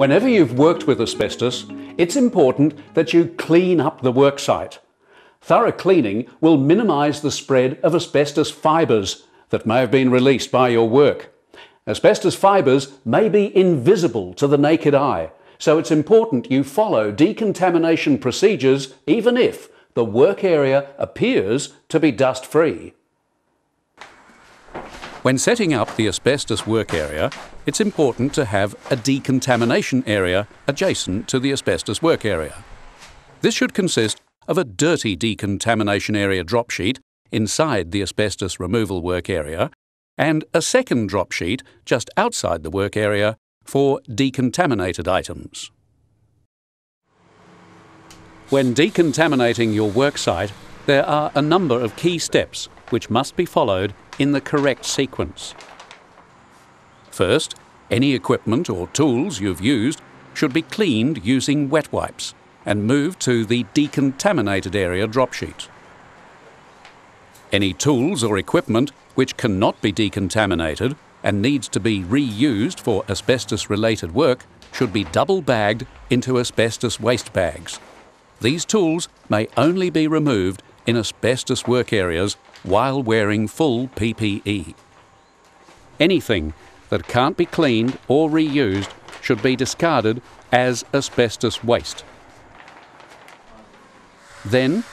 Whenever you've worked with asbestos, it's important that you clean up the worksite. Thorough cleaning will minimise the spread of asbestos fibres that may have been released by your work. Asbestos fibres may be invisible to the naked eye, so it's important you follow decontamination procedures even if the work area appears to be dust-free. When setting up the asbestos work area, it's important to have a decontamination area adjacent to the asbestos work area. This should consist of a dirty decontamination area drop sheet inside the asbestos removal work area and a second drop sheet just outside the work area for decontaminated items. When decontaminating your worksite, there are a number of key steps which must be followed in the correct sequence. First, any equipment or tools you've used should be cleaned using wet wipes and moved to the decontaminated area drop sheet. Any tools or equipment which cannot be decontaminated and needs to be reused for asbestos-related work should be double-bagged into asbestos waste bags. These tools may only be removed in asbestos work areas while wearing full PPE. Anything that can't be cleaned or reused should be discarded as asbestos waste. Then,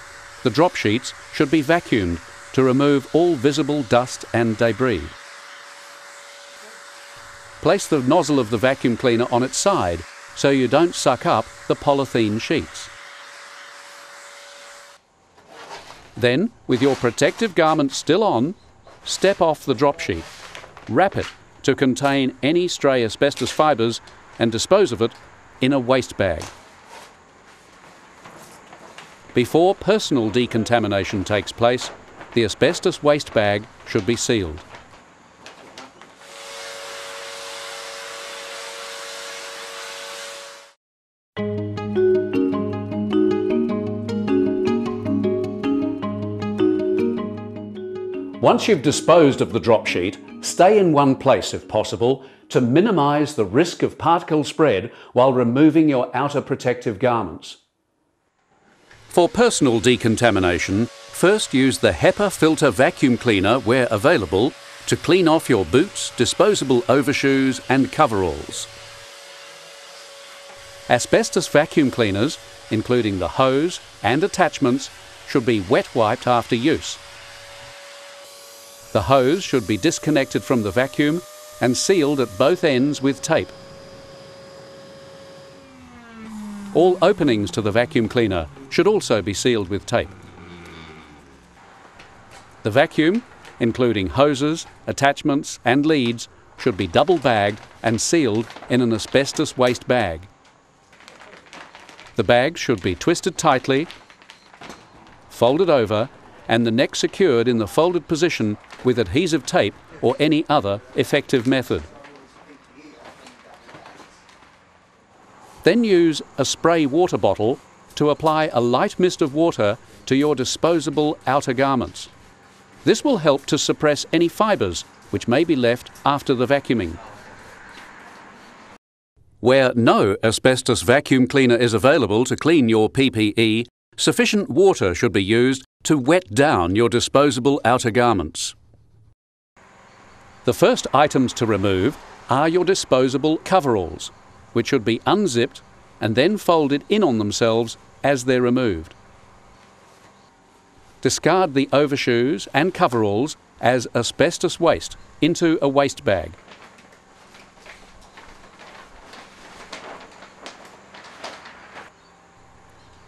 the drop sheets should be vacuumed to remove all visible dust and debris. Place the nozzle of the vacuum cleaner on its side so you don't suck up the polythene sheets. Then, with your protective garment still on, step off the drop sheet. Wrap it to contain any stray asbestos fibres and dispose of it in a waste bag. Before personal decontamination takes place, the asbestos waste bag should be sealed. Once you've disposed of the drop sheet, stay in one place if possible to minimise the risk of particle spread while removing your outer protective garments. For personal decontamination, first use the HEPA filter vacuum cleaner where available to clean off your boots, disposable overshoes and coveralls. Asbestos vacuum cleaners, including the hose and attachments, should be wet wiped after use. The hose should be disconnected from the vacuum and sealed at both ends with tape. All openings to the vacuum cleaner should also be sealed with tape. The vacuum, including hoses, attachments and leads, should be double-bagged and sealed in an asbestos waste bag. The bag should be twisted tightly, folded over, and the neck secured in the folded position with adhesive tape or any other effective method. Then use a spray water bottle to apply a light mist of water to your disposable outer garments. This will help to suppress any fibres which may be left after the vacuuming. Where no asbestos vacuum cleaner is available to clean your PPE, sufficient water should be used to wet down your disposable outer garments. The first items to remove are your disposable coveralls, which should be unzipped and then folded in on themselves as they're removed. Discard the overshoes and coveralls as asbestos waste into a waste bag.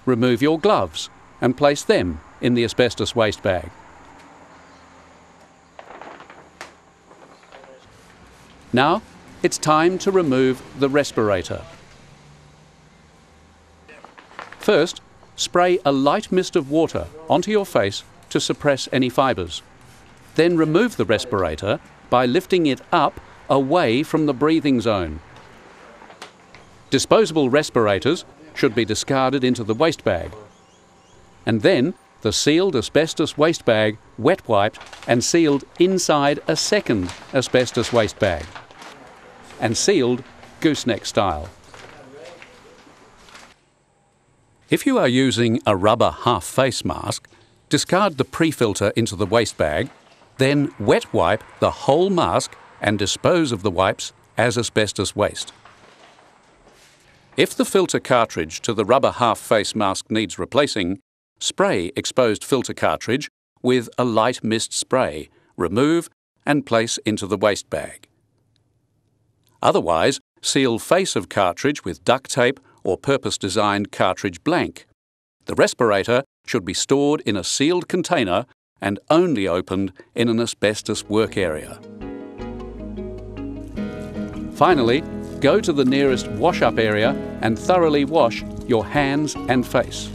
Remove your gloves and place them in the asbestos waste bag. Now it's time to remove the respirator. First, spray a light mist of water onto your face to suppress any fibres. Then remove the respirator by lifting it up away from the breathing zone. Disposable respirators should be discarded into the waste bag. And then the sealed asbestos waste bag wet wiped and sealed inside a second asbestos waste bag. And sealed gooseneck style. If you are using a rubber half-face mask, discard the pre-filter into the waste bag, then wet wipe the whole mask and dispose of the wipes as asbestos waste. If the filter cartridge to the rubber half-face mask needs replacing, spray exposed filter cartridge with a light mist spray, remove and place into the waste bag. Otherwise, seal face of cartridge with duct tape or purpose-designed cartridge blank. The respirator should be stored in a sealed container and only opened in an asbestos work area. Finally, go to the nearest wash-up area and thoroughly wash your hands and face.